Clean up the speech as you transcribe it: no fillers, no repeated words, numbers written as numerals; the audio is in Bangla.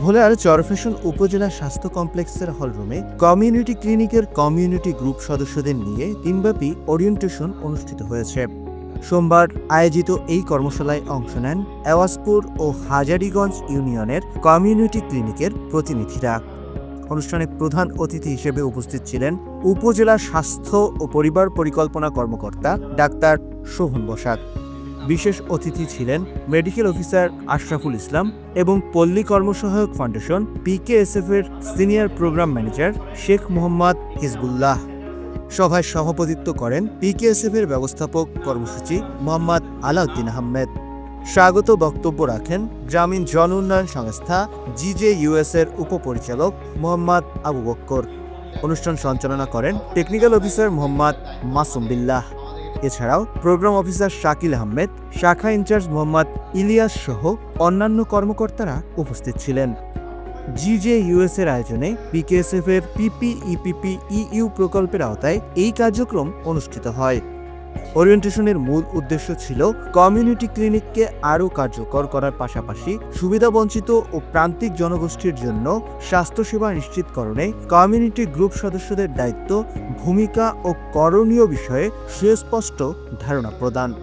ভোলার চরফ্যাশন উপজেলা স্বাস্থ্য কমপ্লেক্সের হলরুমে কমিউনিটি ক্লিনিকের কমিউনিটি গ্রুপ সদস্যদের নিয়ে দিনব্যাপী ওরিয়েন্টেশন অনুষ্ঠিত হয়েছে। সোমবার আয়োজিত এই কর্মশালায় অংশ নেন এওয়াজপুর ও হাজারীগঞ্জ ইউনিয়নের কমিউনিটি ক্লিনিকের প্রতিনিধিরা। অনুষ্ঠানে প্রধান অতিথি হিসেবে উপস্থিত ছিলেন উপজেলা স্বাস্থ্য ও পরিবার পরিকল্পনা কর্মকর্তা ডাক্তার শোভন বসাক। বিশেষ অতিথি ছিলেন মেডিকেল অফিসার আশরাফুল ইসলাম এবং পল্লী কর্মসহায়ক ফাউন্ডেশন PKSF এর senior program manager Sheikh Mohammad Hizbullah. সভায় সভাপতিত্ব করেন PKSF এর ব্যবস্থাপক কর্মসূচি মোহাম্মদ আলাউদ্দিন আহমেদ। স্বাগত বক্তব্য রাখেন গ্রামীণ জন উন্নয়ন সংস্থা GJUS এর উপপরিচালক মোহাম্মদ আবু বক্কর। অনুষ্ঠান সঞ্চালনা করেন টেকনিক্যাল অফিসার মোহাম্মদ মাসুম বিল্লাহ। এছাড়াও প্রোগ্রাম অফিসার শাকিল আহমেদ, শাখা ইনচার্জ মোহাম্মদ ইলিয়াস সহ অন্যান্য কর্মকর্তারা উপস্থিত ছিলেন। GJUS এর আয়োজনে PKSF এর PPEPP-EU প্রকল্পের আওতায় এই কার্যক্রম অনুষ্ঠিত হয়। ওরিয়েন্টেশনের মূল উদ্দেশ্য ছিল কমিউনিটি ক্লিনিককে আরও কার্যকর করার পাশাপাশি সুবিধাবঞ্চিত ও প্রান্তিক জনগোষ্ঠীর জন্য স্বাস্থ্যসেবা নিশ্চিতকরণে কমিউনিটি গ্রুপ সদস্যদের দায়িত্ব, ভূমিকা ও করণীয় বিষয়ে সুস্পষ্ট ধারণা প্রদান।